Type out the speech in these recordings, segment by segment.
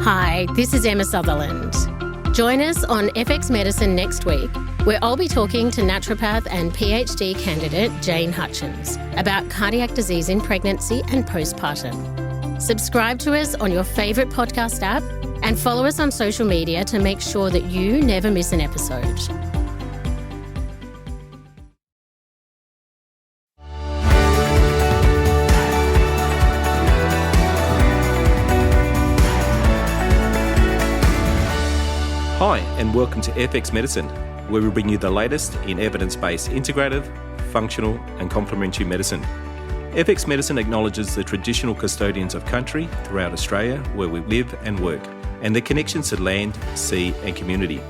Hi, this is Emma Sutherland. Join us on FX Medicine next week, where I'll be talking to naturopath and PhD candidate Jane Hutchins about cardiac disease in pregnancy and postpartum. Subscribe to us on your favourite podcast app and follow us on social media to make sure that you never miss an episode. Hi, and welcome to FX Medicine, where we bring you the latest in evidence-based integrative, functional, and complementary medicine. FX Medicine acknowledges the traditional custodians of country throughout Australia where we live and work, and their connections to land, sea, and community.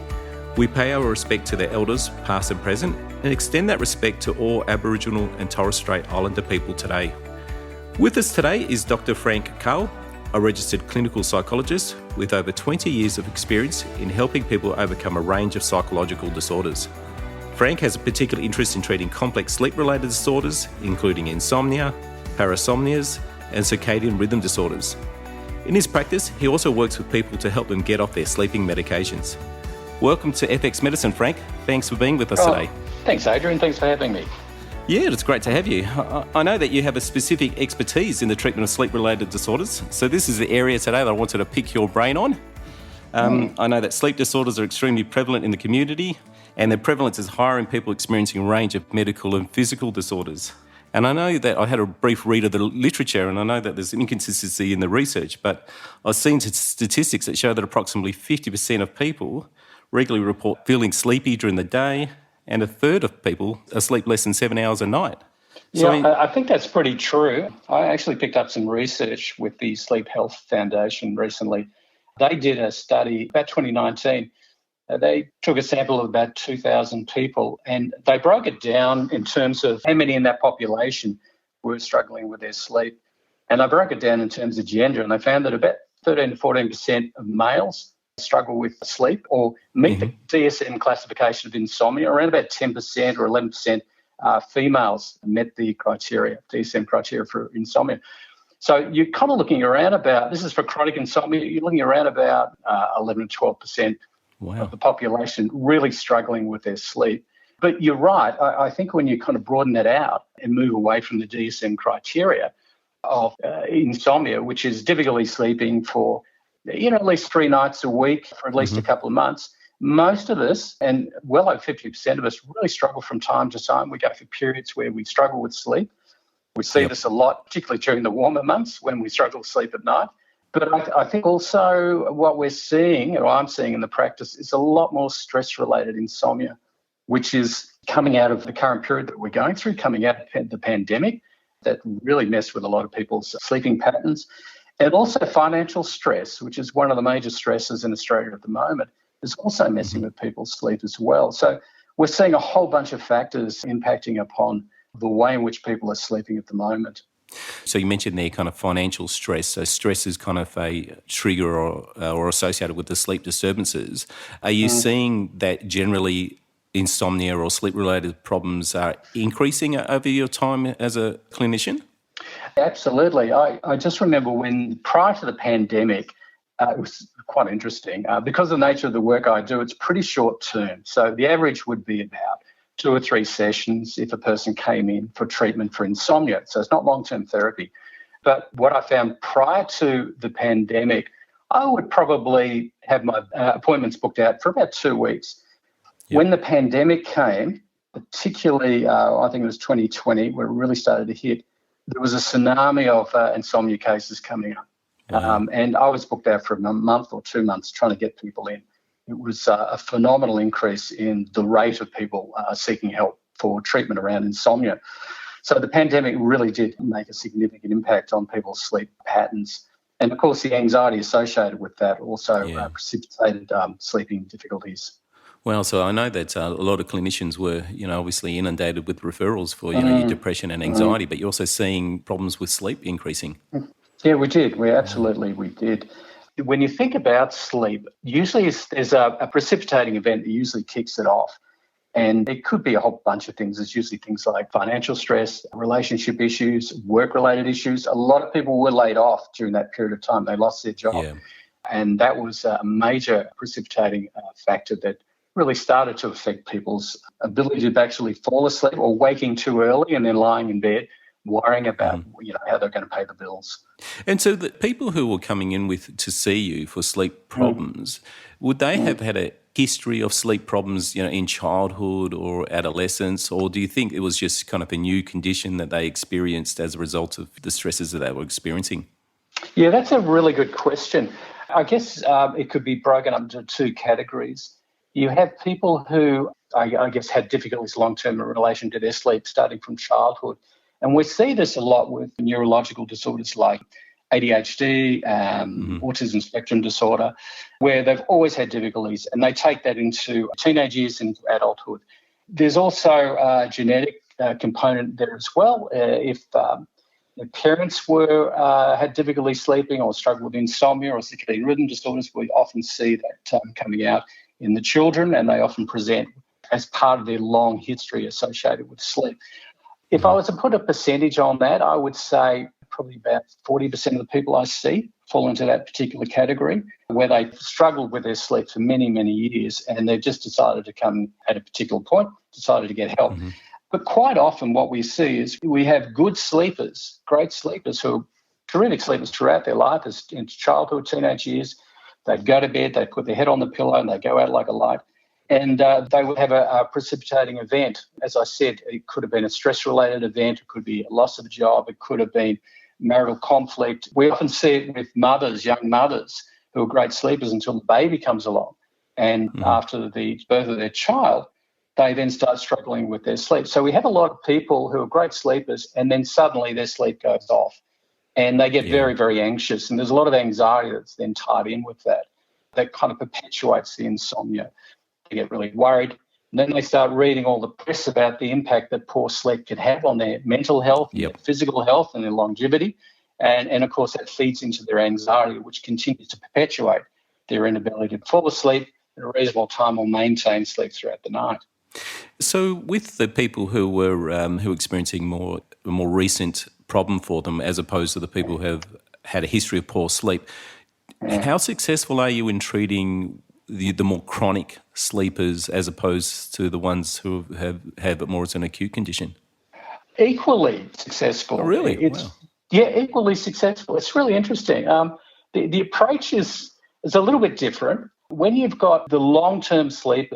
We pay our respect to their elders, past and present, and extend that respect to all Aboriginal and Torres Strait Islander people today. With us today is Dr. Frank Cahill, a registered clinical psychologist with over 20 years of experience in helping people overcome a range of psychological disorders. Frank has a particular interest in treating complex sleep-related disorders, including insomnia, parasomnias, and circadian rhythm disorders. In his practice, he also works with people to help them get off their sleeping medications. Welcome to FX Medicine, Frank. Thanks for being with us today. Thanks, Adrian. Thanks for having me. Yeah, it's great to have you. I know that you have a specific expertise in the treatment of sleep-related disorders, so this is the area today that I wanted to pick your brain on. I know that sleep disorders are extremely prevalent in the community, and their prevalence is higher in people experiencing a range of medical and physical disorders. And I know that I had a brief read of the literature, and I know that there's an inconsistency in the research, but I've seen statistics that show that approximately 50% of people regularly report feeling sleepy during the day, and a third of people are asleep less than 7 hours a night. So, I think that's pretty true. I actually picked up some research with the Sleep Health Foundation recently. They did a study about 2019. They took a sample of about 2,000 people and they broke it down in terms of how many in that population were struggling with their sleep. And they broke it down in terms of gender, and they found that about 13 to 14% of males struggle with sleep or meet the DSM classification of insomnia. Around about 10% or 11% females met the criteria, DSM criteria for insomnia. So you're kind of looking around about, this is for chronic insomnia, you're looking around about 11 to 12% of the population really struggling with their sleep. But you're right, I think when you kind of broaden that out and move away from the DSM criteria of insomnia, which is difficulty sleeping for at least 3 nights a week for at least a couple of months. Most of us, and well over 50% of us, really struggle from time to time. We go through periods where we struggle with sleep. We see this a lot, particularly during the warmer months when we struggle to sleep at night. But I think also what we're seeing, or I'm seeing in the practice, is a lot more stress-related insomnia, which is coming out of the current period that we're going through, coming out of the pandemic, that really messed with a lot of people's sleeping patterns. And also financial stress, which is one of the major stresses in Australia at the moment, is also messing with people's sleep as well. So we're seeing a whole bunch of factors impacting upon the way in which people are sleeping at the moment. So you mentioned there kind of financial stress. So stress is kind of a trigger or associated with the sleep disturbances. Are you seeing that generally insomnia or sleep-related problems are increasing over your time as a clinician? Absolutely. I just remember when, prior to the pandemic, it was quite interesting. Because of the nature of the work I do, it's pretty short term. So the average would be about 2 or 3 sessions if a person came in for treatment for insomnia. So it's not long-term therapy. But what I found prior to the pandemic, I would probably have my appointments booked out for about 2 weeks. Yep. When the pandemic came, particularly I think it was 2020, where it really started to hit, there was a tsunami of insomnia cases coming up. And I was booked out for a month or 2 months trying to get people in. It was a phenomenal increase in the rate of people seeking help for treatment around insomnia. So the pandemic really did make a significant impact on people's sleep patterns. And, of course, the anxiety associated with that also precipitated sleeping difficulties. Well, so I know that a lot of clinicians were, obviously inundated with referrals for, your depression and anxiety, but you're also seeing problems with sleep increasing. Yeah, we did. We did. When you think about sleep, usually there's a precipitating event that usually kicks it off. And it could be a whole bunch of things. It's usually things like financial stress, relationship issues, work-related issues. A lot of people were laid off during that period of time. They lost their job. Yeah. And that was a major precipitating factor that really started to affect people's ability to actually fall asleep or waking too early and then lying in bed worrying about how they're going to pay the bills. And so the people who were coming in to see you for sleep problems, would they have had a history of sleep problems, in childhood or adolescence, or do you think it was just kind of a new condition that they experienced as a result of the stresses that they were experiencing? Yeah, that's a really good question. I guess it could be broken up into two categories. You have people who, I guess, had difficulties long-term in relation to their sleep starting from childhood. And we see this a lot with neurological disorders like ADHD, autism spectrum disorder, where they've always had difficulties and they take that into teenage years and into adulthood. There's also a genetic component there as well. If the parents had difficulty sleeping or struggled with insomnia or circadian rhythm disorders, we often see that coming out in the children, and they often present as part of their long history associated with sleep. If I was to put a percentage on that, I would say probably about 40% of the people I see fall into that particular category, where they've struggled with their sleep for many, many years, and they've just decided to come at a particular point, decided to get help. But quite often what we see is we have good sleepers, great sleepers who are terrific sleepers throughout their life, as into childhood, teenage years. They'd go to bed, they'd put their head on the pillow and they'd go out like a light. And they would have a precipitating event. As I said, it could have been a stress-related event. It could be a loss of a job. It could have been marital conflict. We often see it with mothers, young mothers, who are great sleepers until the baby comes along. And after the birth of their child, they then start struggling with their sleep. So we have a lot of people who are great sleepers and then suddenly their sleep goes off and they get very, very anxious. And there's a lot of anxiety that's then tied in with that. That kind of perpetuates the insomnia. They get really worried. And then they start reading all the press about the impact that poor sleep can have on their mental health, their physical health and their longevity. And of course, that feeds into their anxiety, which continues to perpetuate their inability to fall asleep at a reasonable time or maintain sleep throughout the night. So with the people who were experiencing a more recent problem for them, as opposed to the people who have had a history of poor sleep, how successful are you in treating the more chronic sleepers as opposed to the ones who have it more as an acute condition? Equally successful. Oh, really? Wow. Yeah, equally successful. It's really interesting. The approach is a little bit different. When you've got the long-term sleep,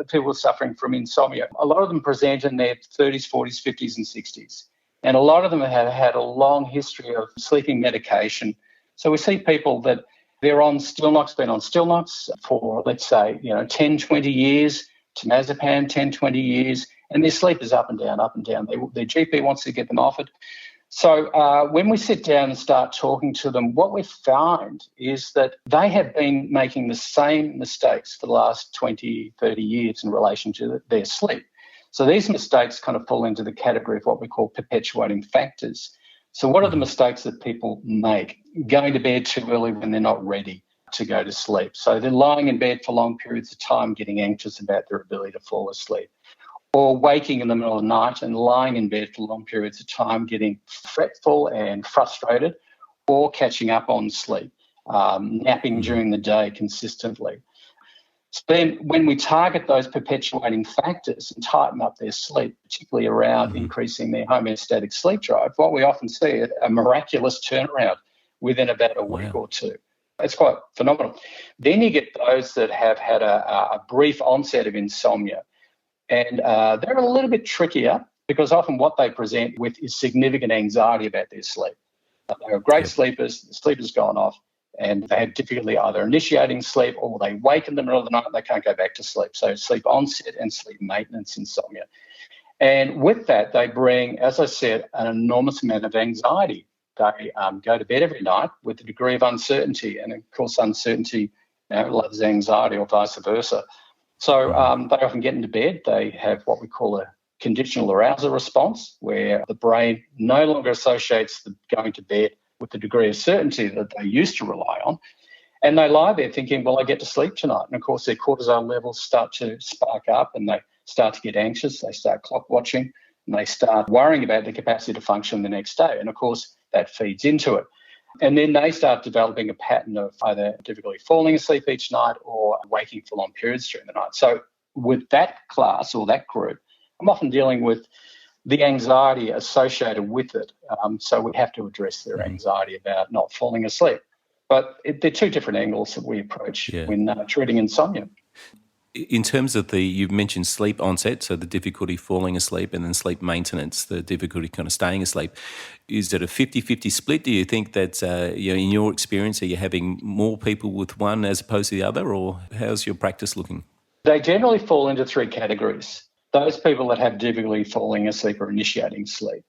people suffering from insomnia, a lot of them present in their 30s, 40s, 50s and 60s. And a lot of them have had a long history of sleeping medication. So we see people that they're on Stilnox, been on Stilnox for, let's say, 10, 20 years, temazepam, 10, 20 years, and their sleep is up and down, up and down. Their GP wants to get them off it. So when we sit down and start talking to them, what we find is that they have been making the same mistakes for the last 20, 30 years in relation to their sleep. So these mistakes kind of fall into the category of what we call perpetuating factors. So what are the mistakes that people make? Going to bed too early when they're not ready to go to sleep. So they're lying in bed for long periods of time, getting anxious about their ability to fall asleep. Or waking in the middle of the night and lying in bed for long periods of time, getting fretful and frustrated, or catching up on sleep, napping during the day consistently. So then when we target those perpetuating factors and tighten up their sleep, particularly around increasing their homeostatic sleep drive, what we often see is a miraculous turnaround within about a week or two. It's quite phenomenal. Then you get those that have had a brief onset of insomnia. And they're a little bit trickier because often what they present with is significant anxiety about their sleep. They're great sleepers, the sleep has gone off, and they have difficulty either initiating sleep or they wake in the middle of the night and they can't go back to sleep. So sleep onset and sleep maintenance insomnia. And with that, they bring, as I said, an enormous amount of anxiety. They go to bed every night with a degree of uncertainty, and of course uncertainty loves anxiety or vice versa. So they often get into bed. They have what we call a conditional arousal response, where the brain no longer associates the going to bed with the degree of certainty that they used to rely on. And they lie there thinking, well, I get to sleep tonight. And of course, their cortisol levels start to spike up and they start to get anxious. They start clock watching and they start worrying about their capacity to function the next day. And of course, that feeds into it. And then they start developing a pattern of either difficulty falling asleep each night or waking for long periods during the night. So with that class or that group, I'm often dealing with the anxiety associated with it. So we have to address their anxiety about not falling asleep. But they're two different angles that we approach when treating insomnia. In terms of you've mentioned sleep onset, so the difficulty falling asleep, and then sleep maintenance, the difficulty kind of staying asleep. Is it a 50-50 split? Do you think that, in your experience, are you having more people with one as opposed to the other, or how's your practice looking? They generally fall into three categories. Those people that have difficulty falling asleep or initiating sleep.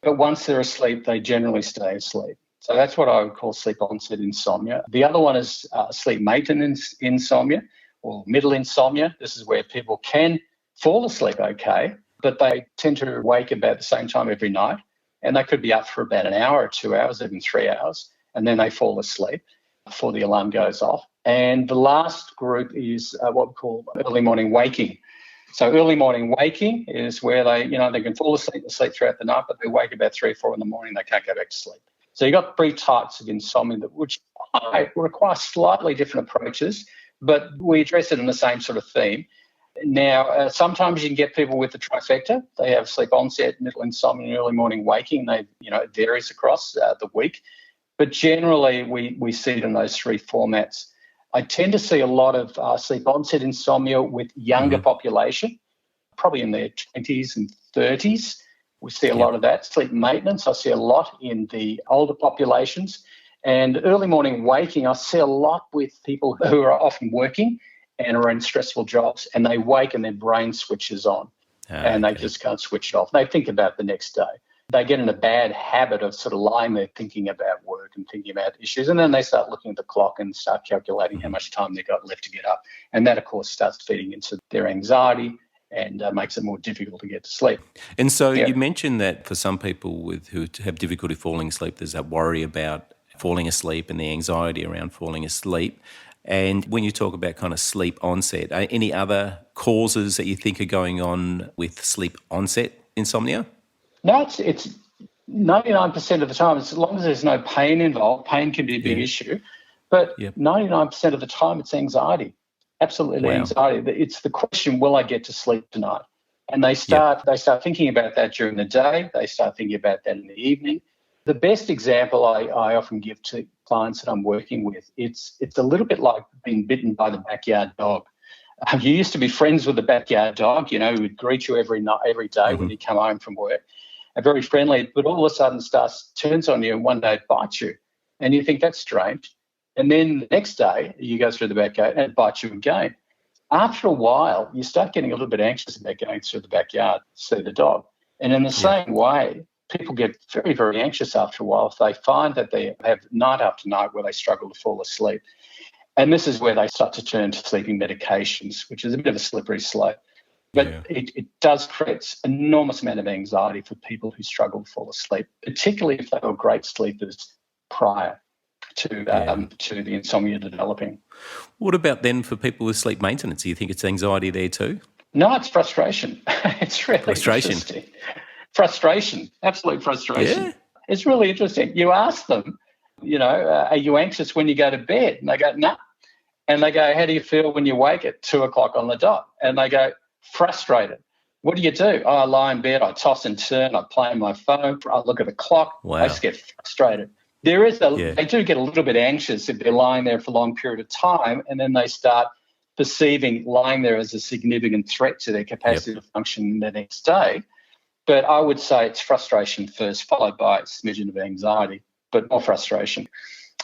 But once they're asleep, they generally stay asleep. So that's what I would call sleep onset insomnia. The other one is sleep maintenance insomnia, or middle insomnia. This is where people can fall asleep okay, but they tend to wake about the same time every night, and they could be up for about an hour or 2 hours, even 3 hours, and then they fall asleep before the alarm goes off. And the last group is what we call early morning waking. So early morning waking is where they can fall asleep throughout the night, but they wake about 3 or 4 in the morning, they can't go back to sleep. So you've got three types of insomnia which require slightly different approaches, but we address it in the same sort of theme. Now, sometimes you can get people with the trifecta. They have sleep onset, middle insomnia, and early morning waking. It varies across the week. But generally, we see it in those three formats. I tend to see a lot of sleep onset insomnia with younger population, probably in their 20s and 30s. We see a lot of that. Sleep maintenance, I see a lot in the older populations. And early morning waking, I see a lot with people who are often working and are in stressful jobs, and they wake and their brain switches on and they just can't switch it off. They think about the next day. They get in a bad habit of sort of lying there thinking about work and thinking about issues, and then they start looking at the clock and start calculating how much time they've got left to get up. And that, of course, starts feeding into their anxiety and makes it more difficult to get to sleep. And so you mentioned that for some people who have difficulty falling asleep, there's that worry about falling asleep and the anxiety around falling asleep. And when you talk about kind of sleep onset, are any other causes that you think are going on with sleep onset insomnia? No, it's 99% of the time, as long as there's no pain involved. Pain can be a big issue, but 99% of the time it's anxiety. Absolutely anxiety. It's the question, will I get to sleep tonight? And they start thinking about that during the day. They start thinking about that in the evening. The best example I often give to clients that I'm working with, it's a little bit like being bitten by the backyard dog. You used to be friends with the backyard dog, who would greet you every day when you come home from work, and very friendly, but all of a sudden turns on you and one day it bites you. And you think that's strange. And then the next day you go through the back gate and it bites you again. After a while, you start getting a little bit anxious about going through the backyard to see the dog. And in the same way, people get very, very anxious after a while if they find that they have night after night where they struggle to fall asleep. And this is where they start to turn to sleeping medications, which is a bit of a slippery slope. But it does create an enormous amount of anxiety for people who struggle to fall asleep, particularly if they were great sleepers prior to the insomnia developing. What about then for people with sleep maintenance? Do you think it's anxiety there too? No, it's frustration. It's really interesting. Frustration, absolute frustration. Yeah. It's really interesting. You ask them, are you anxious when you go to bed? And they go, no. And they go, how do you feel when you wake at 2 o'clock on the dot? And they go, frustrated. What do? I lie in bed, I toss and turn, I play on my phone, I look at the clock, I just get frustrated. They do get a little bit anxious if they're lying there for a long period of time, and then they start perceiving lying there as a significant threat to their capacity to function the next day. But I would say it's frustration first, followed by a smidgen of anxiety, but more frustration.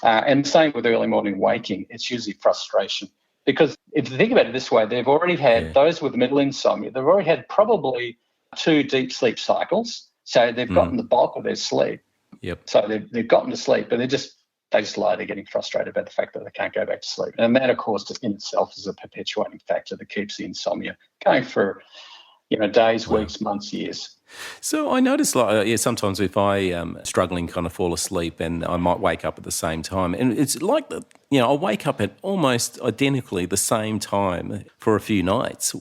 And the same with early morning waking. It's usually frustration. Because if you think about it this way, they've already had, those with middle insomnia, they've already had probably 2 deep sleep cycles. So they've gotten the bulk of their sleep. So they've gotten to sleep, but they just lie there getting frustrated about the fact that they can't go back to sleep. And that, of course, in itself is a perpetuating factor that keeps the insomnia going for days, weeks, months, years. So I notice, sometimes if I am struggling kind of fall asleep and I might wake up at the same time, and it's like I'll wake up at almost identically the same time for a few nights.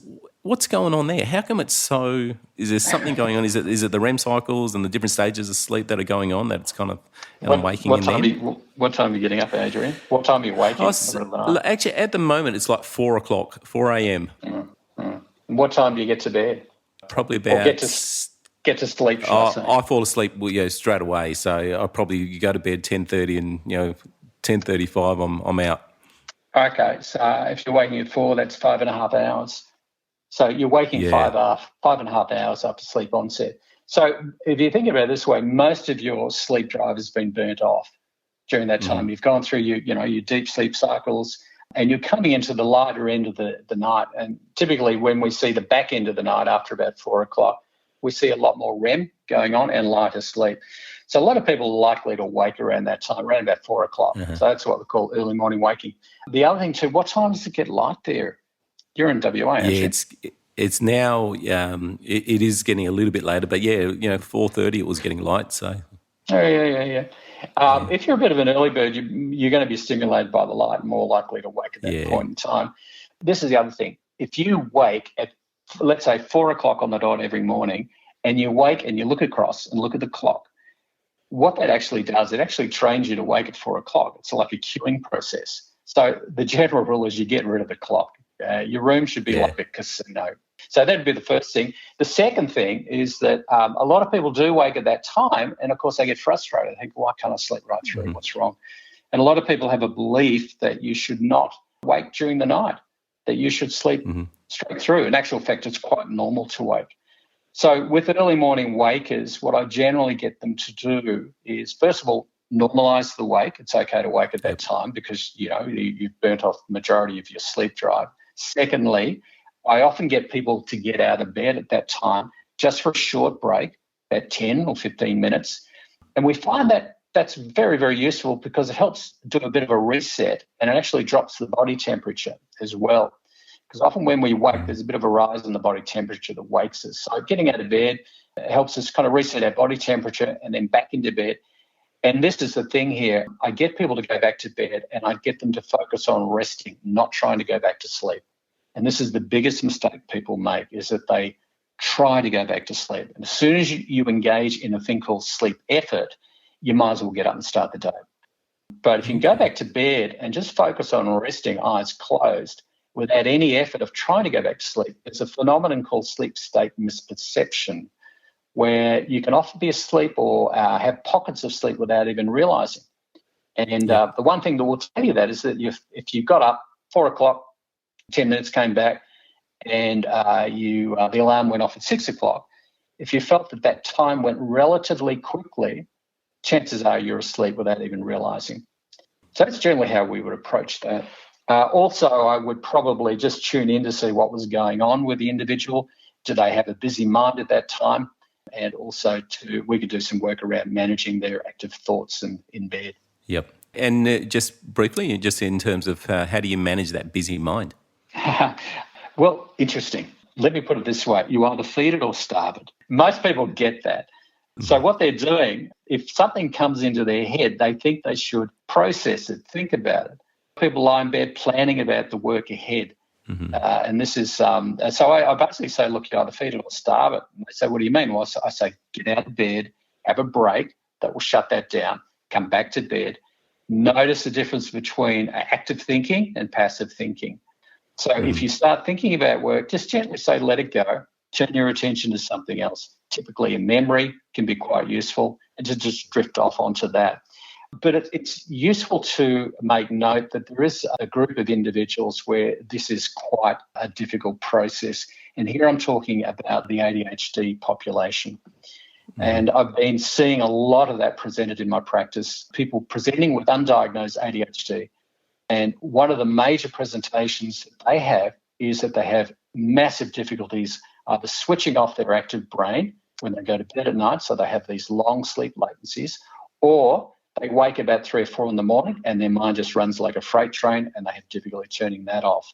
What's going on there? How come it's so? Is there something going on? Is it the REM cycles and the different stages of sleep that are going on that it's kind of I'm waking what in time then? what time are you getting up, Adrian? What time are you waking? Actually, at the moment, it's like 4 o'clock, 4 a.m. And what time do you get to bed? Probably about... Or get to sleep, should I say? I fall asleep straight away. So I probably go to bed 10:30 and 10:35 I'm out. Okay, so if you're waking at 4, that's 5.5 hours. So you're waking 5.5 hours after sleep onset. So if you think about it this way, most of your sleep drive has been burnt off during that time. You've gone through your deep sleep cycles, and you're coming into the lighter end of the night. And typically when we see the back end of the night after about 4 o'clock, we see a lot more REM going on and lighter sleep. So a lot of people are likely to wake around that time, around about 4 o'clock. So that's what we call early morning waking. The other thing too, what time does it get light there? You're in WA, aren't you? It's now, it is getting a little bit later, but 4:30 it was getting light, so. Yeah. If you're a bit of an early bird, you're going to be stimulated by the light, more likely to wake at that point in time. This is the other thing. If you wake at, let's say, 4 o'clock on the dot every morning, and you wake and you look across and look at the clock, what that actually does, it actually trains you to wake at 4 o'clock. It's like a queuing process. So the general rule is you get rid of the clock. Your room should be like a casino. So that'd be the first thing. The second thing is that a lot of people do wake at that time, and of course they get frustrated. They think, why can't I sleep right through? What's wrong? And a lot of people have a belief that you should not wake during the night, that you should sleep straight through. In actual fact, it's quite normal to wake. So with early morning wakers, what I generally get them to do is, first of all, normalise the wake. It's okay to wake at that time because, you've burnt off the majority of your sleep drive. Secondly, I often get people to get out of bed at that time just for a short break, about 10 or 15 minutes. And we find that that's very, very useful because it helps do a bit of a reset, and it actually drops the body temperature as well. Because often when we wake, there's a bit of a rise in the body temperature that wakes us. So getting out of bed helps us kind of reset our body temperature and then back into bed. And this is the thing here. I get people to go back to bed and I get them to focus on resting, not trying to go back to sleep. And this is the biggest mistake people make, is that they try to go back to sleep. And as soon as you engage in a thing called sleep effort, you might as well get up and start the day. But if you can go back to bed and just focus on resting, eyes closed, without any effort of trying to go back to sleep, it's a phenomenon called sleep state misperception, where you can often be asleep or have pockets of sleep without even realising. And the one thing that will tell you that is that if you got up 4 o'clock, 10 minutes came back, and the alarm went off at 6 o'clock, if you felt that time went relatively quickly, chances are you're asleep without even realising. So that's generally how we would approach that. Also, I would probably just tune in to see what was going on with the individual. Do they have a busy mind at that time? And also, we could do some work around managing their active thoughts in bed. Yep. And just briefly, just in terms of how do you manage that busy mind? Well, interesting. Let me put it this way. You either feed it or starve it. Most people get that. So what they're doing, if something comes into their head, they think they should process it, think about it. People lie in bed planning about the work ahead. And this is, so I basically say, look, you either feed it or starve it. And they say, what do you mean? Well, I say, get out of bed, have a break, that will shut that down, come back to bed. Notice the difference between active thinking and passive thinking. So if you start thinking about work, just gently say, let it go, turn your attention to something else. Typically a memory can be quite useful, and to just drift off onto that. But it's useful to make note that there is a group of individuals where this is quite a difficult process. And here I'm talking about the ADHD population. And I've been seeing a lot of that presented in my practice, people presenting with undiagnosed ADHD. And one of the major presentations that they have is that they have massive difficulties either switching off their active brain when they go to bed at night, so they have these long sleep latencies, or they wake about 3 or 4 in the morning and their mind just runs like a freight train and they have difficulty turning that off.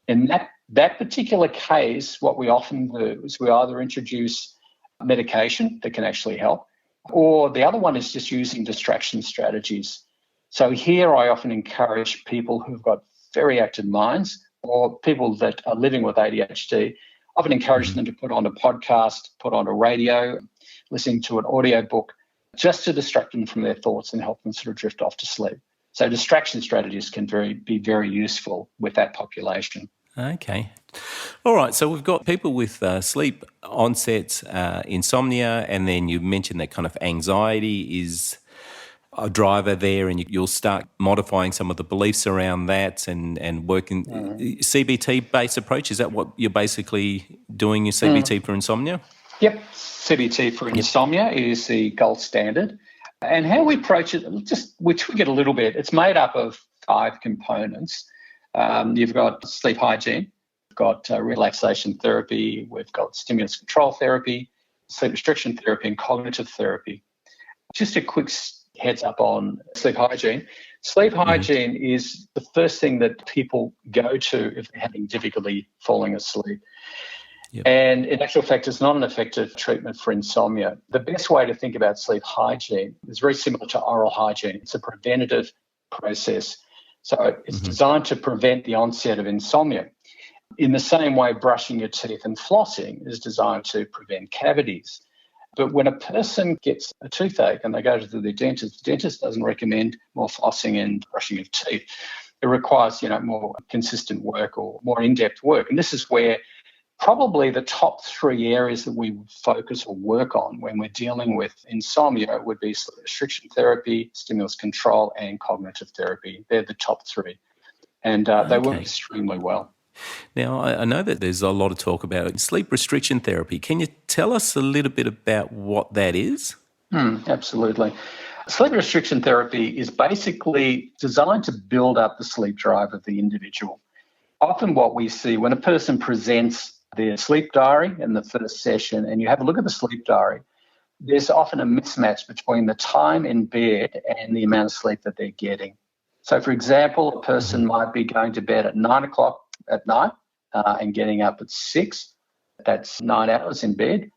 In that particular case, what we often do is we either introduce medication that can actually help, or the other one is just using distraction strategies. So here I often encourage people who've got very active minds or people that are living with ADHD. often encourage them to put on a podcast, put on a radio, listening to an audio book, just to distract them from their thoughts and help them sort of drift off to sleep. So distraction strategies can be very useful with that population. Okay. All right. So we've got people with sleep onset, insomnia, and then you mentioned that kind of anxiety is a driver there, and you'll start modifying some of the beliefs around that and working CBT-based approach. Is that what you're basically doing, your CBT for insomnia? Yep. CBT for insomnia is the gold standard. And how we approach it, which we get a little bit, it's made up of 5 components. You've got sleep hygiene, we've got relaxation therapy, we've got stimulus control therapy, sleep restriction therapy, and cognitive therapy. Just a quick heads up on sleep hygiene. Sleep hygiene is the first thing that people go to if they're having difficulty falling asleep. Yep. And in actual fact, it's not an effective treatment for insomnia. The best way to think about sleep hygiene is very similar to oral hygiene. It's a preventative process. So it's designed to prevent the onset of insomnia. In the same way, brushing your teeth and flossing is designed to prevent cavities. But when a person gets a toothache and they go to the dentist doesn't recommend more flossing and brushing of teeth. It requires, more consistent work or more in-depth work. And this is where probably the top 3 areas that we focus or work on when we're dealing with insomnia would be sleep restriction therapy, stimulus control, and cognitive therapy. They're the top 3. And they work extremely well. Now, I know that there's a lot of talk about sleep restriction therapy. Can you tell us a little bit about what that is? Absolutely. Sleep restriction therapy is basically designed to build up the sleep drive of the individual. Often what we see when a person presents their sleep diary in the first session and you have a look at the sleep diary, there's often a mismatch between the time in bed and the amount of sleep that they're getting. So, for example, a person might be going to bed at 9 o'clock at night and getting up at 6. That's 9 hours in bed.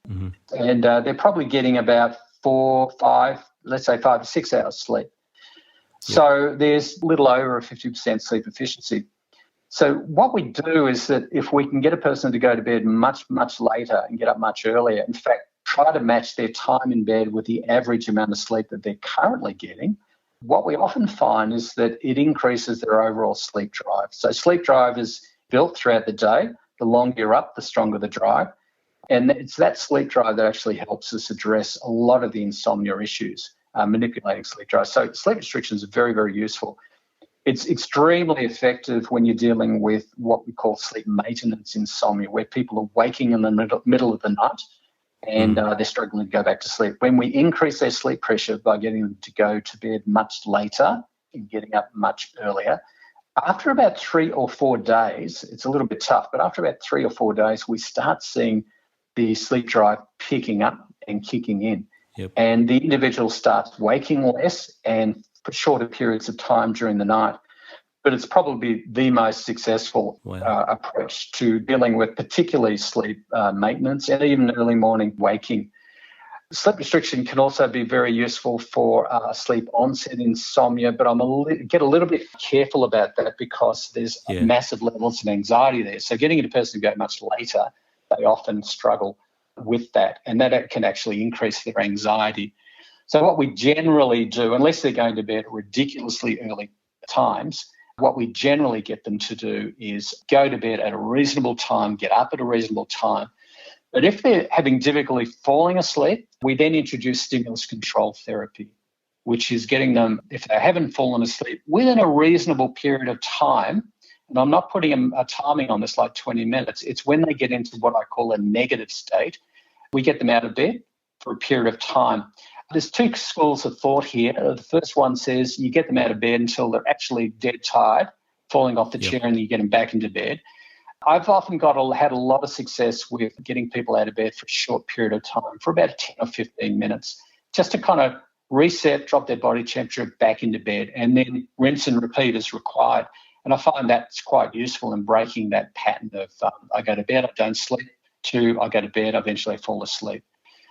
And they're probably getting about 4, 5, let's say 5 to 6 hours sleep. So there's a little over a 50% sleep efficiency. So what we do is that if we can get a person to go to bed much, much later and get up much earlier, in fact, try to match their time in bed with the average amount of sleep that they're currently getting, what we often find is that it increases their overall sleep drive. So sleep drive is built throughout the day. The longer you're up, the stronger the drive. And it's that sleep drive that actually helps us address a lot of the insomnia issues, manipulating sleep drive. So sleep restriction is very, very useful. It's extremely effective when you're dealing with what we call sleep maintenance insomnia, where people are waking in the middle of the night and they're struggling to go back to sleep. When we increase their sleep pressure by getting them to go to bed much later and getting up much earlier, after about 3 or 4 days, it's a little bit tough, but after about 3 or 4 days, we start seeing the sleep drive picking up and kicking in. And the individual starts waking less and for shorter periods of time during the night. But it's probably the most successful approach to dealing with particularly sleep maintenance and even early morning waking. Sleep restriction can also be very useful for sleep onset insomnia, but get a little bit careful about that because there's massive levels of anxiety there. So getting a person to go much later, they often struggle with that, and that can actually increase their anxiety. So what we generally do, unless they're going to bed at ridiculously early times, what we generally get them to do is go to bed at a reasonable time, get up at a reasonable time. But if they're having difficulty falling asleep, we then introduce stimulus control therapy, which is getting them, if they haven't fallen asleep, within a reasonable period of time, and I'm not putting a timing on this like 20 minutes, it's when they get into what I call a negative state, we get them out of bed for a period of time. There's 2 schools of thought here. The first one says you get them out of bed until they're actually dead tired, falling off the chair, and you get them back into bed. I've often had a lot of success with getting people out of bed for a short period of time, for about 10 or 15 minutes, just to kind of reset, drop their body temperature back into bed, and then rinse and repeat as required. And I find that's quite useful in breaking that pattern of I go to bed, I don't sleep, to I go to bed, I eventually fall asleep.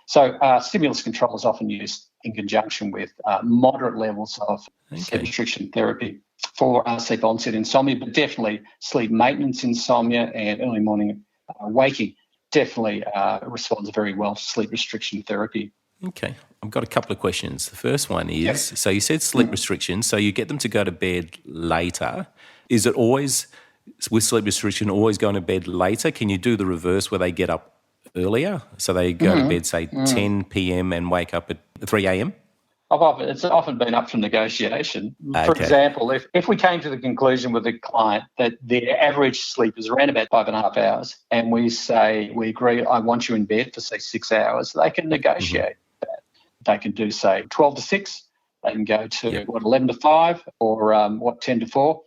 So stimulus control is often used in conjunction with moderate levels of sleep restriction therapy for sleep onset insomnia, but definitely sleep maintenance insomnia and early morning waking definitely responds very well to sleep restriction therapy. Okay. I've got a couple of questions. The first one is, so you said sleep restriction, so you get them to go to bed later. Is it always, with sleep restriction, always going to bed later? Can you do the reverse where they get up earlier? So they go to bed, say, 10 p.m. and wake up at 3 a.m.? It's often been up for negotiation. For example, if we came to the conclusion with a client that their average sleep is around about 5.5 hours, and we agree, I want you in bed for, say, 6 hours, they can negotiate that. They can do, say, 12 to 6. They can go to, 11 to 5 or 10 to 4.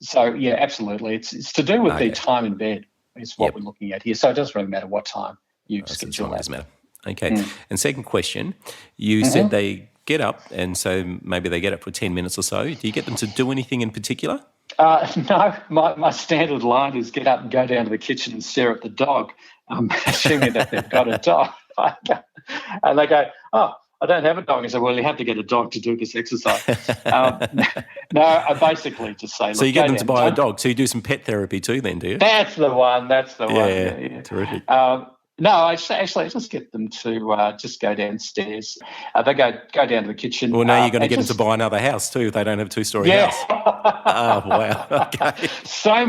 So, yeah, absolutely. It's to do with the time in bed is what we're looking at here. So it doesn't really matter what time you schedule that. Doesn't matter. Okay. And second question, you said they get up, and so maybe they get up for 10 minutes or so. Do you get them to do anything in particular? No, my standard line is get up and go down to the kitchen and stare at the dog, assuming that they've got a dog. And they go, oh, I don't have a dog. I say, well, you have to get a dog to do this exercise. No, I basically just say, so you get them to buy a dog. So you do some pet therapy too then, do you? That's the one. Yeah, terrific. No, I just get them to just go downstairs. They go down to the kitchen. Well, now you're going to get them to buy another house too if they don't have a two-storey house. Oh, wow. Okay. So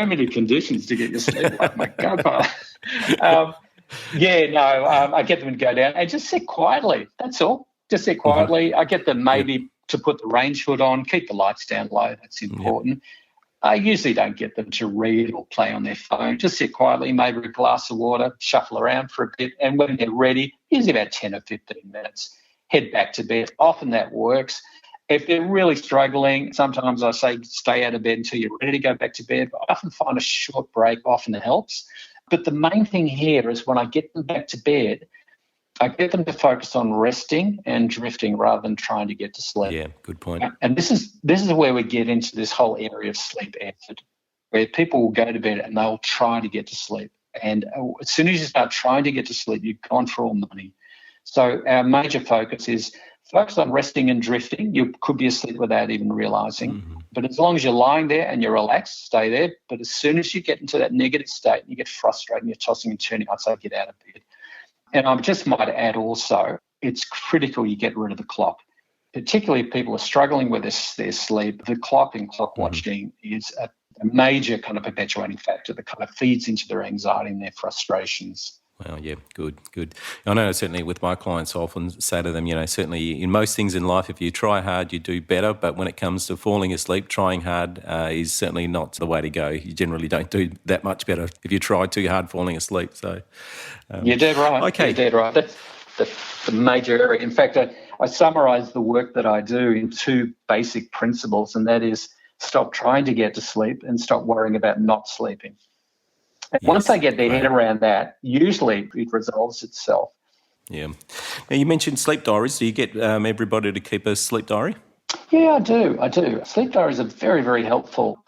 many conditions to get your sleep. Oh, my God. I get them to go down and just sit quietly. That's all. Just sit quietly. I get them maybe to put the range hood on, keep the lights down low. That's important. I usually don't get them to read or play on their phone. Just sit quietly, maybe a glass of water, shuffle around for a bit, and when they're ready, usually about 10 or 15 minutes, head back to bed. Often that works. If they're really struggling, sometimes I say stay out of bed until you're ready to go back to bed. But I often find a short break often helps. But the main thing here is when I get them back to bed, I get them to focus on resting and drifting rather than trying to get to sleep. Yeah, good point. And this is where we get into this whole area of sleep effort, where people will go to bed and they'll try to get to sleep. And as soon as you start trying to get to sleep, you've gone for all money. So our major focus is focus on resting and drifting. You could be asleep without even realising. But as long as you're lying there and you're relaxed, stay there. But as soon as you get into that negative state and you get frustrated and you're tossing and turning, I'd say get out of bed. And I just might add also, it's critical you get rid of the clock, particularly if people are struggling with their sleep. The clock and clock watching is a major kind of perpetuating factor that kind of feeds into their anxiety and their frustrations. Well, yeah, good. I know certainly with my clients, I often say to them, certainly in most things in life, if you try hard, you do better. But when it comes to falling asleep, trying hard is certainly not the way to go. You generally don't do that much better if you try too hard falling asleep. So you're dead right. Okay. You're dead right. That's the major area. In fact, I summarise the work that I do in 2 basic principles, and that is stop trying to get to sleep and stop worrying about not sleeping. And once they get their head around that, usually it resolves itself. Yeah. Now, you mentioned sleep diaries. Do you get everybody to keep a sleep diary? Yeah, I do. Sleep diaries are very, very helpful.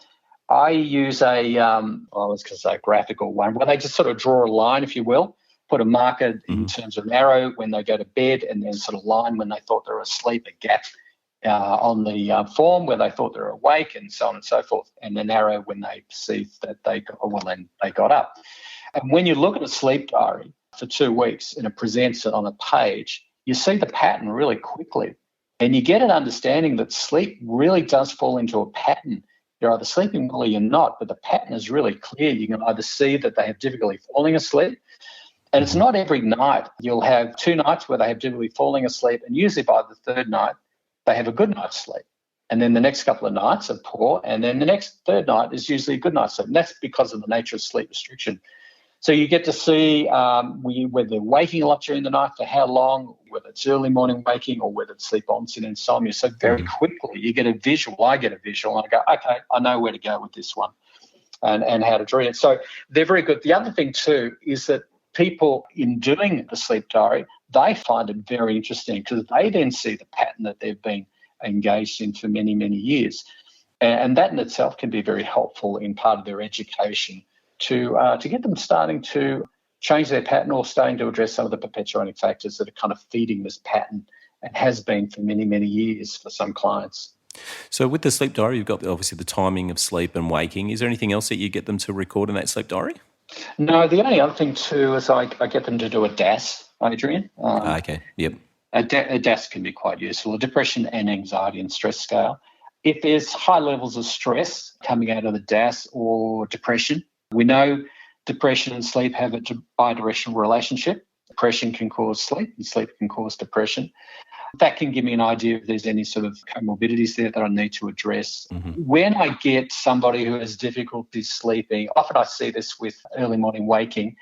I use a graphical one, where they just sort of draw a line, if you will, put a marker in terms of an arrow when they go to bed, and then sort of line when they thought they were asleep, a gap on the form where they thought they were awake, and so on and so forth, and an arrow when they perceived that they got up. And when you look at a sleep diary for 2 weeks and it presents it on a page, you see the pattern really quickly, and you get an understanding that sleep really does fall into a pattern. You're either sleeping well or you're not, but the pattern is really clear. You can either see that they have difficulty falling asleep, and it's not every night. You'll have 2 nights where they have difficulty falling asleep, and usually by the 3rd night, they have a good night's sleep. And then the next couple of nights are poor, and then the next 3rd night is usually a good night's sleep. And that's because of the nature of sleep restriction. So you get to see whether they're waking a lot during the night, for how long, whether it's early morning waking or whether it's sleep onset insomnia. So very quickly you get a visual. I get a visual, and I go, okay, I know where to go with this one and how to treat it. So they're very good. The other thing too is that people, in doing the sleep diary, they find it very interesting because they then see the pattern that they've been engaged in for many, many years. And that in itself can be very helpful in part of their education to get them starting to change their pattern or starting to address some of the perpetuating factors that are kind of feeding this pattern and has been for many, many years for some clients. So with the sleep diary, you've got obviously the timing of sleep and waking. Is there anything else that you get them to record in that sleep diary? No, the only other thing too is I get them to do a DAAS, Adrian. Okay, yep. A DAAS can be quite useful, a depression and anxiety and stress scale. If there's high levels of stress coming out of the DAAS or depression, we know depression and sleep have a bidirectional relationship. Depression can cause sleep and sleep can cause depression. That can give me an idea if there's any sort of comorbidities there that I need to address. When I get somebody who has difficulty sleeping, often I see this with early morning waking,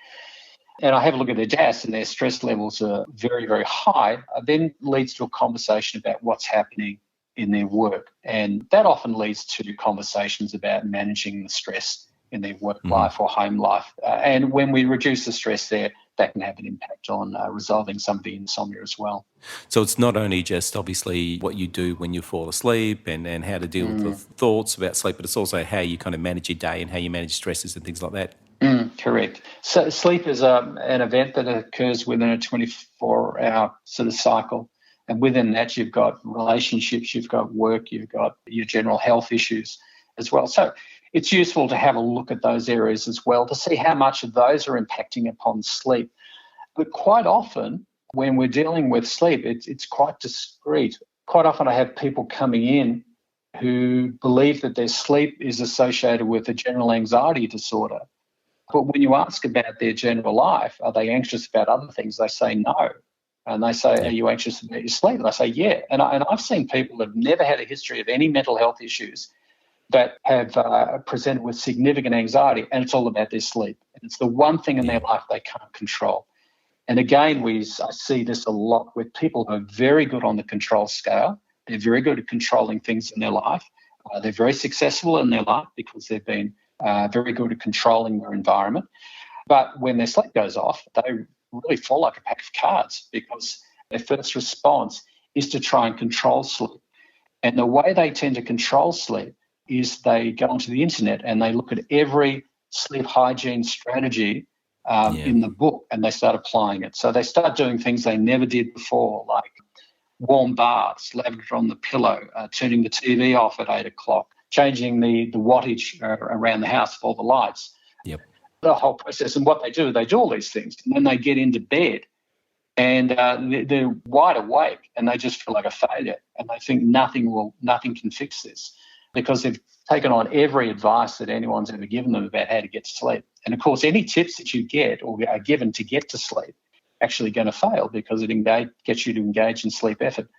and I have a look at their DAAS and their stress levels are very, very high, then leads to a conversation about what's happening in their work. And that often leads to conversations about managing the stress in their work life or home life. And when we reduce the stress there, that can have an impact on resolving some of the insomnia as well. So it's not only just obviously what you do when you fall asleep and how to deal with the thoughts about sleep, but it's also how you kind of manage your day and how you manage stresses and things like that. Correct. So sleep is an event that occurs within a 24-hour sort of cycle. And within that, you've got relationships, you've got work, you've got your general health issues as well. So it's useful to have a look at those areas as well to see how much of those are impacting upon sleep. But quite often, when we're dealing with sleep, it's quite discrete. Quite often I have people coming in who believe that their sleep is associated with a general anxiety disorder. But when you ask about their general life, are they anxious about other things? They say no. And they say, are you anxious about your sleep? And I say, yeah. And I've seen people that have never had a history of any mental health issues that have presented with significant anxiety, and it's all about their sleep. And it's the one thing in their life they can't control. And again, I see this a lot with people who are very good on the control scale. They're very good at controlling things in their life. They're very successful in their life because they've been very good at controlling their environment. But when their sleep goes off, they really fall like a pack of cards because their first response is to try and control sleep. And the way they tend to control sleep is they go onto the internet and they look at every sleep hygiene strategy in the book and they start applying it. So they start doing things they never did before, like warm baths, lavender on the pillow, turning the TV off at 8 o'clock, changing the wattage around the house of all the lights. The whole process. And what they do all these things. And then they get into bed and they're wide awake and they just feel like a failure. And they think nothing can fix this because they've taken on every advice that anyone's ever given them about how to get to sleep. And, of course, any tips that you get or are given to get to sleep actually going to fail because it gets you to engage in sleep effort.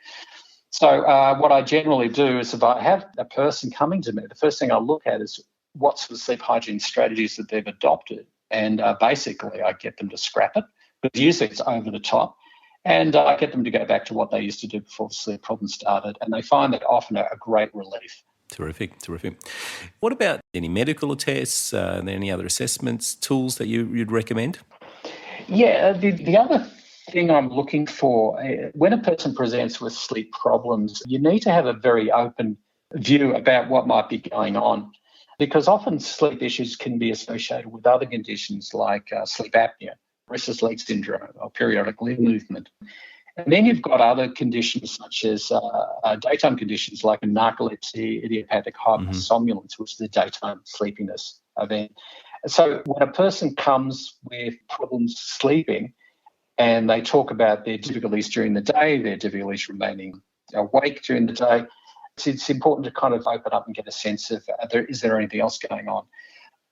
So what I generally do is if I have a person coming to me, the first thing I look at is what sort of sleep hygiene strategies that they've adopted. And basically I get them to scrap it, but usually it's over the top. And I get them to go back to what they used to do before the sleep problem started. And they find that often a great relief. Terrific. What about any medical tests? Are there any other assessments, tools that you'd recommend? Yeah, the other thing I'm looking for, when a person presents with sleep problems, you need to have a very open view about what might be going on. Because often sleep issues can be associated with other conditions like sleep apnea, restless leg syndrome, or periodic limb movement. And then you've got other conditions such as daytime conditions like narcolepsy, idiopathic hypersomnolence, which is the daytime sleepiness event. So when a person comes with problems sleeping and they talk about their difficulties during the day, their difficulties remaining awake during the day, it's important to kind of open up and get a sense of is there anything else going on.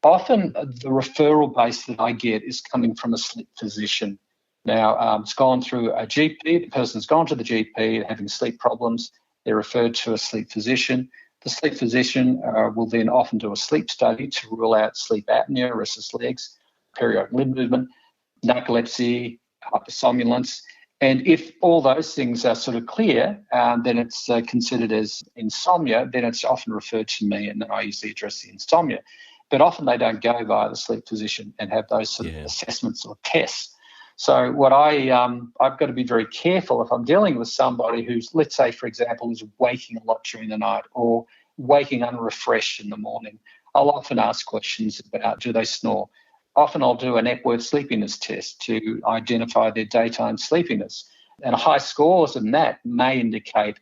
Often the referral base that I get is coming from a sleep physician. Now, it's gone through a GP. The person's gone to the GP having sleep problems. They're referred to a sleep physician. The sleep physician will then often do a sleep study to rule out sleep apnea, restless legs, periodic limb movement, narcolepsy, hypersomnolence. And if all those things are sort of clear, then it's considered as insomnia, then it's often referred to me and then I usually address the insomnia. But often they don't go via the sleep physician and have those sort of assessments or tests. So what I've got to be very careful if I'm dealing with somebody who's, let's say, for example, is waking a lot during the night or waking unrefreshed in the morning. I'll often ask questions about do they snore. Often I'll do an Epworth sleepiness test to identify their daytime sleepiness. And high scores in that may indicate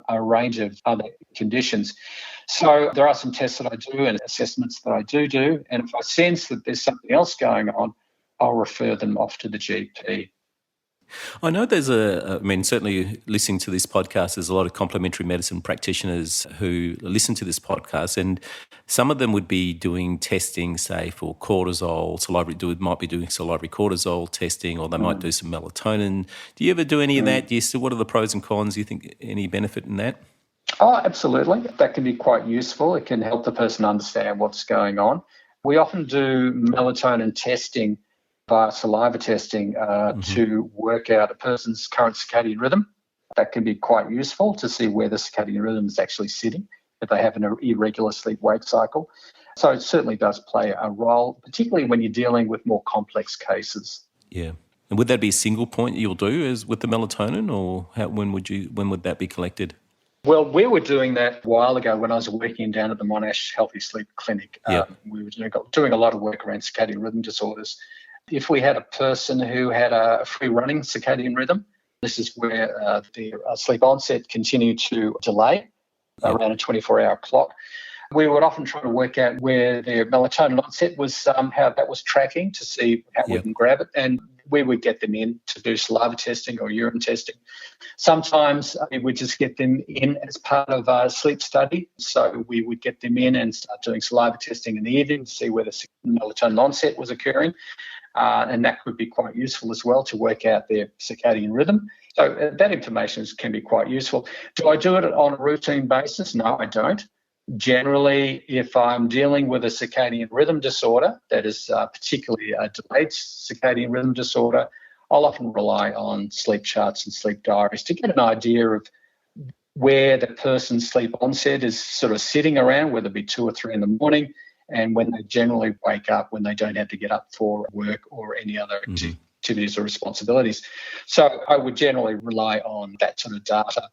a range of other conditions. So there are some tests that I do and assessments that I do. And if I sense that there's something else going on, I'll refer them off to the GP. I know certainly listening to this podcast, there's a lot of complementary medicine practitioners who listen to this podcast, and some of them would be doing testing, say, for cortisol, might be doing salivary cortisol testing, or they might do some melatonin. Do you ever do any of that? What are the pros and cons? Do you think any benefit in that? Oh, absolutely. That can be quite useful. It can help the person understand what's going on. We often do melatonin testing via saliva testing to work out a person's current circadian rhythm. That can be quite useful to see where the circadian rhythm is actually sitting, if they have an irregular sleep-wake cycle. So it certainly does play a role, particularly when you're dealing with more complex cases. Yeah. And would that be a single point you'll do as with the melatonin, or when would that be collected? Well, we were doing that a while ago when I was working down at the Monash Healthy Sleep Clinic. We were doing a lot of work around circadian rhythm disorders. If we had a person who had a free-running circadian rhythm, this is where their sleep onset continued to delay around a 24-hour clock. We would often try to work out where their melatonin onset was, how that was tracking to see how we can grab it. And we would get them in to do saliva testing or urine testing. Sometimes we would just get them in as part of a sleep study. So we would get them in and start doing saliva testing in the evening to see where the melatonin onset was occurring. And that could be quite useful as well to work out their circadian rhythm. So that information can be quite useful. Do I do it on a routine basis? No, I don't. Generally, if I'm dealing with a circadian rhythm disorder, that is particularly a delayed circadian rhythm disorder, I'll often rely on sleep charts and sleep diaries to get an idea of where the person's sleep onset is sort of sitting around, whether it be 2 or 3 in the morning, and when they generally wake up, when they don't have to get up for work or any other activities or responsibilities. So I would generally rely on that sort of data.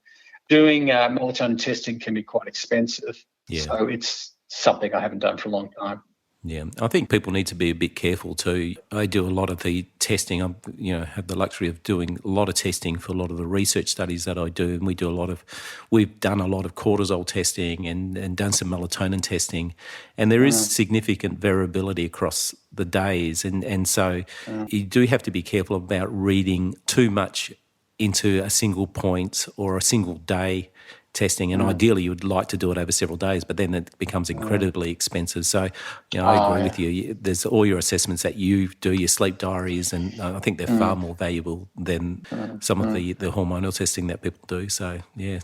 Doing melatonin testing can be quite expensive, so it's something I haven't done for a long time. Yeah, I think people need to be a bit careful too. I do a lot of the testing. I have the luxury of doing a lot of testing for a lot of the research studies that I do, and we've done a lot of cortisol testing and done some melatonin testing, and there is significant variability across the days, and so you do have to be careful about reading too much into a single point or a single day testing, and ideally you would like to do it over several days, but then it becomes incredibly expensive. So, I agree with you. There's all your assessments that you do, your sleep diaries, and I think they're far more valuable than some of the hormonal testing that people do. So, yeah.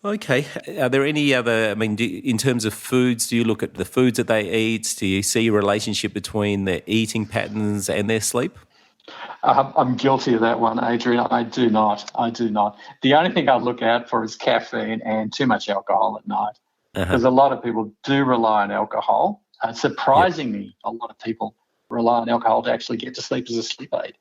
Okay. Are there any other, in terms of foods, do you look at the foods that they eat? Do you see a relationship between their eating patterns and their sleep? I'm guilty of that one, Adrian. I do not. The only thing I look out for is caffeine and too much alcohol at night, because a lot of people do rely on alcohol. Surprisingly, a lot of people rely on alcohol to actually get to sleep as a sleep aid.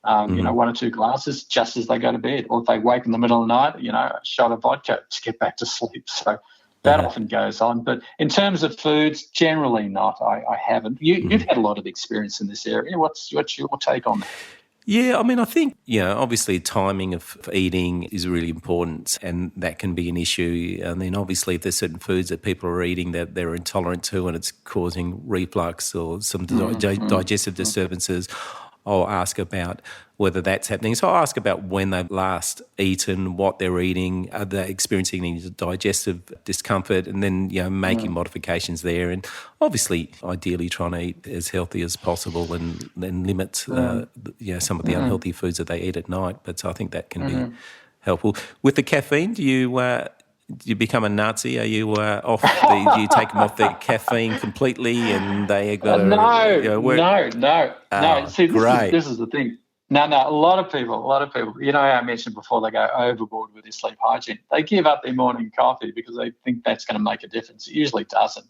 1 or 2 glasses just as they go to bed, or if they wake in the middle of the night, a shot of vodka to get back to sleep. So that often goes on. But in terms of foods, generally not. I haven't. You've had a lot of experience in this area. What's your take on that? Yeah, I think, obviously timing of eating is really important, and that can be an issue. And then obviously if there's certain foods that people are eating that they're intolerant to and it's causing reflux or some digestive disturbances, I'll ask about whether that's happening. So I'll ask about when they've last eaten, what they're eating, are they experiencing any digestive discomfort, and then, making modifications there. And obviously, ideally trying to eat as healthy as possible and then limit, some of the unhealthy foods that they eat at night. But I think that can be helpful. With the caffeine, do you become a Nazi? Are you do you take them off the caffeine completely, and they got to No. See, great. This is the thing. No. A lot of people. I mentioned before, they go overboard with their sleep hygiene. They give up their morning coffee because they think that's going to make a difference. It usually doesn't.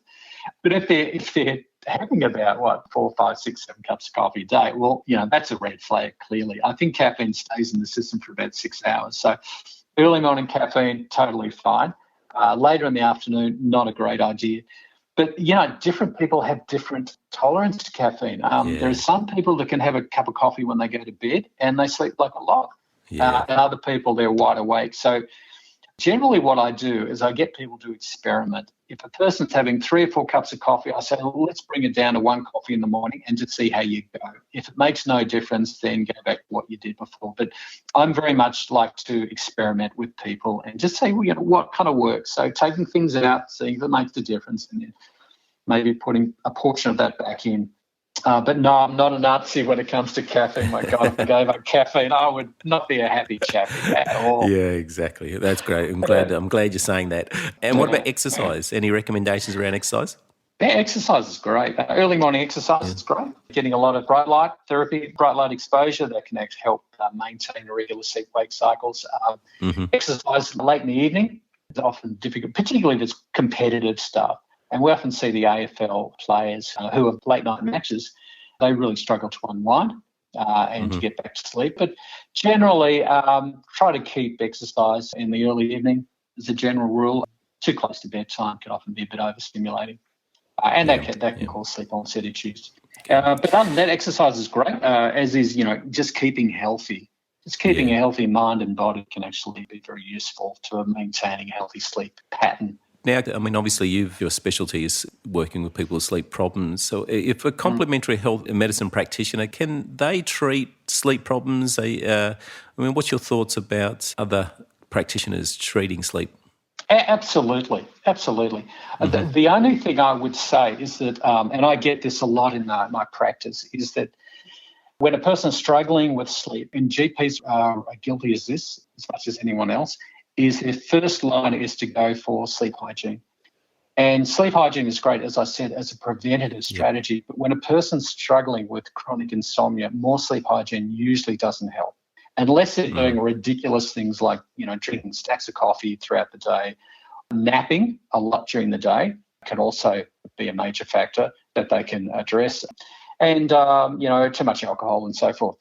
But if they're having about 4, 5, 6, 7 cups of coffee a day, well, that's a red flag. Clearly, I think caffeine stays in the system for about 6 hours. So early morning caffeine, totally fine. Later in the afternoon, not a great idea. But, different people have different tolerance to caffeine. There are some people that can have a cup of coffee when they go to bed and they sleep like a log. And other people, they're wide awake. So Generally, what I do is I get people to experiment. If a person's having 3 or 4 cups of coffee, I say, well, let's bring it down to 1 coffee in the morning and just see how you go. If it makes no difference, then go back to what you did before. But I'm very much like to experiment with people and just say, well, what kind of works. So taking things out, seeing if it makes a difference, and then maybe putting a portion of that back in. But no, I'm not a Nazi when it comes to caffeine. My God, if I gave up caffeine, I would not be a happy chappy at all. Yeah, exactly. That's great. I'm glad you're saying that. And what about exercise? Any recommendations around exercise? Yeah, exercise is great. Early morning exercise is great. Getting a lot of bright light therapy, bright light exposure that can actually help maintain regular sleep-wake cycles. Exercise late in the evening is often difficult, particularly if it's competitive stuff. And we often see the AFL players who have late-night matches, they really struggle to unwind and to get back to sleep. But generally, try to keep exercise in the early evening as a general rule. Too close to bedtime can often be a bit overstimulating. And that can cause sleep onset issues. But other than that, exercise is great, as is, just keeping healthy. Just keeping a healthy mind and body can actually be very useful to maintaining a healthy sleep pattern. Now, I mean, obviously your specialty is working with people with sleep problems. So if a complementary health medicine practitioner, can they treat sleep problems? What's your thoughts about other practitioners treating sleep? Absolutely. The only thing I would say is that, and I get this a lot in my practice, is that when a person's struggling with sleep, and GPs are guilty as this as much as anyone else, is their first line is to go for sleep hygiene. And sleep hygiene is great, as I said, as a preventative strategy. But when a person's struggling with chronic insomnia, more sleep hygiene usually doesn't help. Unless they're doing ridiculous things like, drinking stacks of coffee throughout the day. Napping a lot during the day can also be a major factor that they can address. And, too much alcohol and so forth.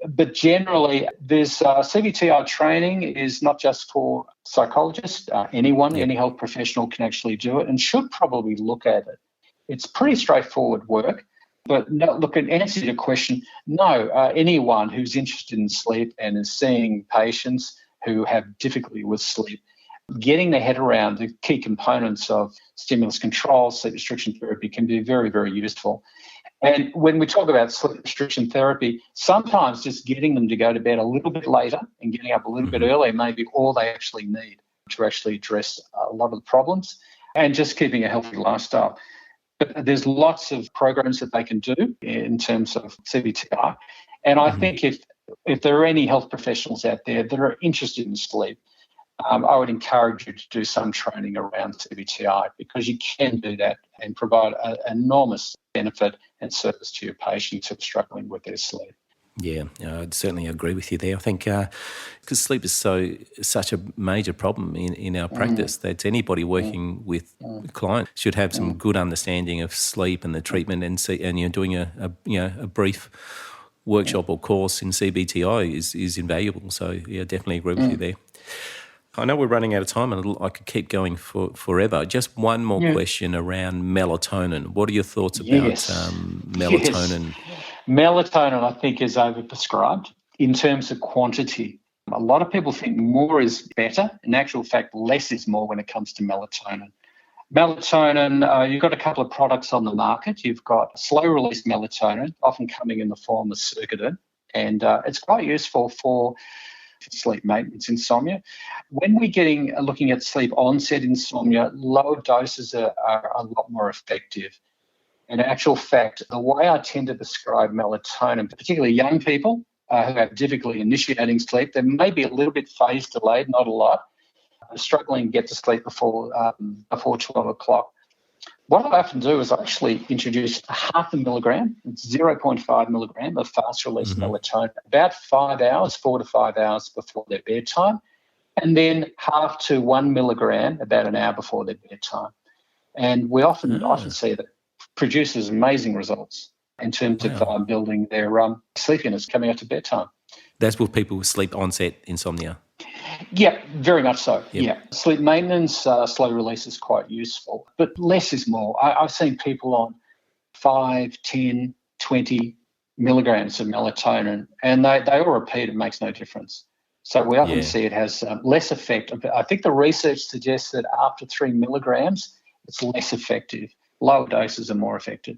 But generally, there's CBTI training is not just for psychologists. Anyone, any health professional can actually do it and should probably look at it. It's pretty straightforward work. But no, look, in answer to your question, no, anyone who's interested in sleep and is seeing patients who have difficulty with sleep, getting their head around the key components of stimulus control, sleep restriction therapy can be very, very useful. And when we talk about sleep restriction therapy, sometimes just getting them to go to bed a little bit later and getting up a little bit earlier may be all they actually need to actually address a lot of the problems and just keeping a healthy lifestyle. But there's lots of programs that they can do in terms of CBTI. And I think if there are any health professionals out there that are interested in sleep, I would encourage you to do some training around CBTI because you can do that and provide an enormous benefit and service to your patients who are struggling with their sleep. Yeah, I'd certainly agree with you there. I think because sleep is such a major problem in our practice that anybody working with clients should have some good understanding of sleep and the treatment and doing a brief workshop or course in CBTI is invaluable. So yeah, definitely agree with you there. I know we're running out of time and I could keep going forever. Just one more question around melatonin. What are your thoughts about melatonin? Yes. Melatonin, I think, is overprescribed in terms of quantity. A lot of people think more is better. In actual fact, less is more when it comes to melatonin. Melatonin, you've got a couple of products on the market. You've got slow-release melatonin, often coming in the form of Circadin, and it's quite useful for sleep maintenance insomnia. When we're looking at sleep onset insomnia, lower doses are a lot more effective. In actual fact, the way I tend to prescribe melatonin, particularly young people who have difficulty initiating sleep, they may be a little bit phase delayed, not a lot, struggling to get to sleep before 12 o'clock. What I often do is I actually introduce 0.5 milligram, it's 0.5 milligram of fast-release melatonin, about 4 to 5 hours before their bedtime, and then 0.5 to 1 milligram about an hour before their bedtime. And we often see that produces amazing results in terms of building their sleepiness coming out to bedtime. That's with people with sleep onset insomnia. Yeah, very much so. Yep. Yeah. Sleep maintenance, slow release is quite useful, but less is more. I've seen people on 5, 10, 20 milligrams of melatonin, and they all repeat it makes no difference. So we often see it has less effect. I think the research suggests that after 3 milligrams, it's less effective. Lower doses are more effective.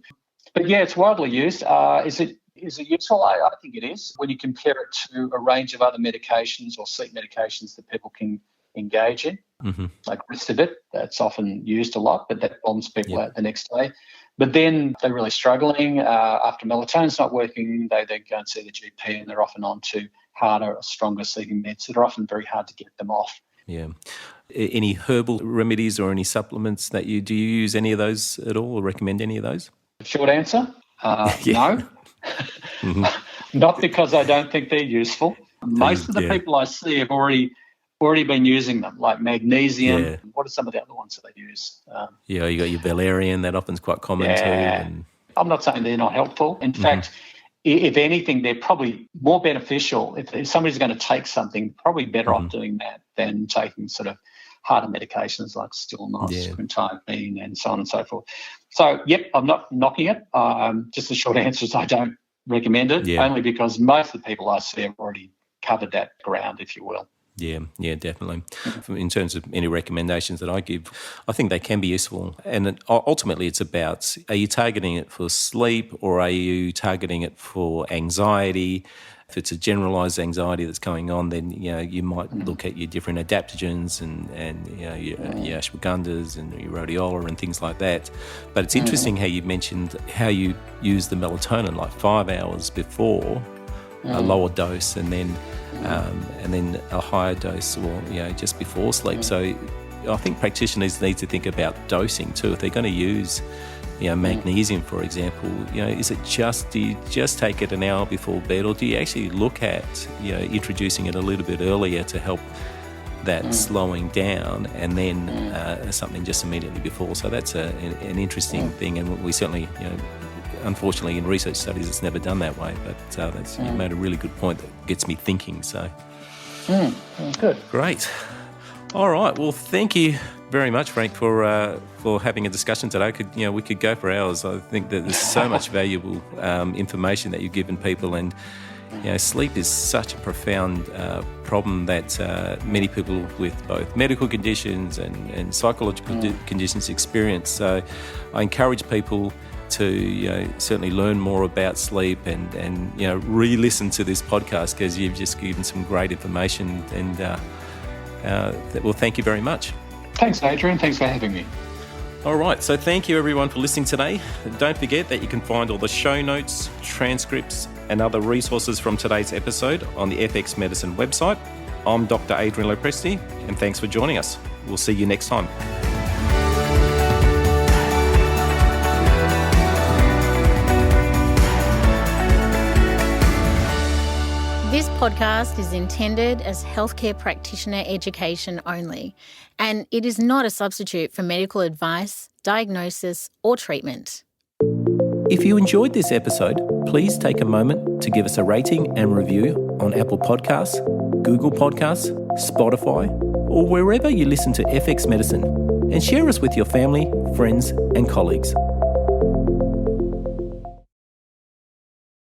But yeah, it's widely used. Is it useful? I think it is. When you compare it to a range of other medications or sleep medications that people can engage in, like Ristabit, that's often used a lot, but that bombs people out the next day. But then they're really struggling. After melatonin's not working, they go and see the GP, and they're often on to harder, stronger sleeping meds that are often very hard to get them off. Yeah. Any herbal remedies or any supplements that do you use any of those at all or recommend any of those? Short answer, no. Not because I don't think they're useful. Most of the people I see have already been using them, like magnesium. Yeah. What are some of the other ones that they use? You got your valerian, that often's quite common too. And I'm not saying they're not helpful. In fact, if anything, they're probably more beneficial. If somebody's going to take something, probably better off doing that than taking sort of harder medications like Stilnox, quintiapine, and so on and so forth. So, I'm not knocking it. Just the short answer is I don't recommend it, only because most of the people I see have already covered that ground, if you will. Yeah, definitely. In terms of any recommendations that I give, I think they can be useful. And ultimately it's about, are you targeting it for sleep or are you targeting it for anxiety? If it's a generalised anxiety that's going on, then you might look at your different adaptogens and your ashwagandhas and your rhodiola and things like that. But it's interesting how you mentioned how you use the melatonin like 5 hours before a lower dose and then a higher dose just before sleep. So I think practitioners need to think about dosing too. If they're going to use magnesium, for example, is it do you just take it an hour before bed, or do you actually look at introducing it a little bit earlier to help that slowing down, and then something just immediately before? So that's an interesting thing, and we certainly unfortunately in research studies it's never done that way, but you made a really good point that gets me thinking. So good, great. All right, well, thank you very much, Frank, for having a discussion today. We could go for hours. I think that there's so much valuable information that you've given people, and sleep is such a profound problem that many people with both medical conditions and psychological conditions experience. So I encourage people to certainly learn more about sleep and re-listen to this podcast, because you've just given some great information, and well, thank you very much. Thanks, Adrian. Thanks for having me. All right, so thank you everyone for listening today. Don't forget that you can find all the show notes, transcripts and other resources from today's episode on the FX Medicine website. I'm Dr. Adrian Lopresti, and thanks for joining us. We'll see you next time. This podcast is intended as healthcare practitioner education only, and it is not a substitute for medical advice, diagnosis, or treatment. If you enjoyed this episode, please take a moment to give us a rating and review on Apple Podcasts, Google Podcasts, Spotify, or wherever you listen to FX Medicine, and share us with your family, friends, and colleagues.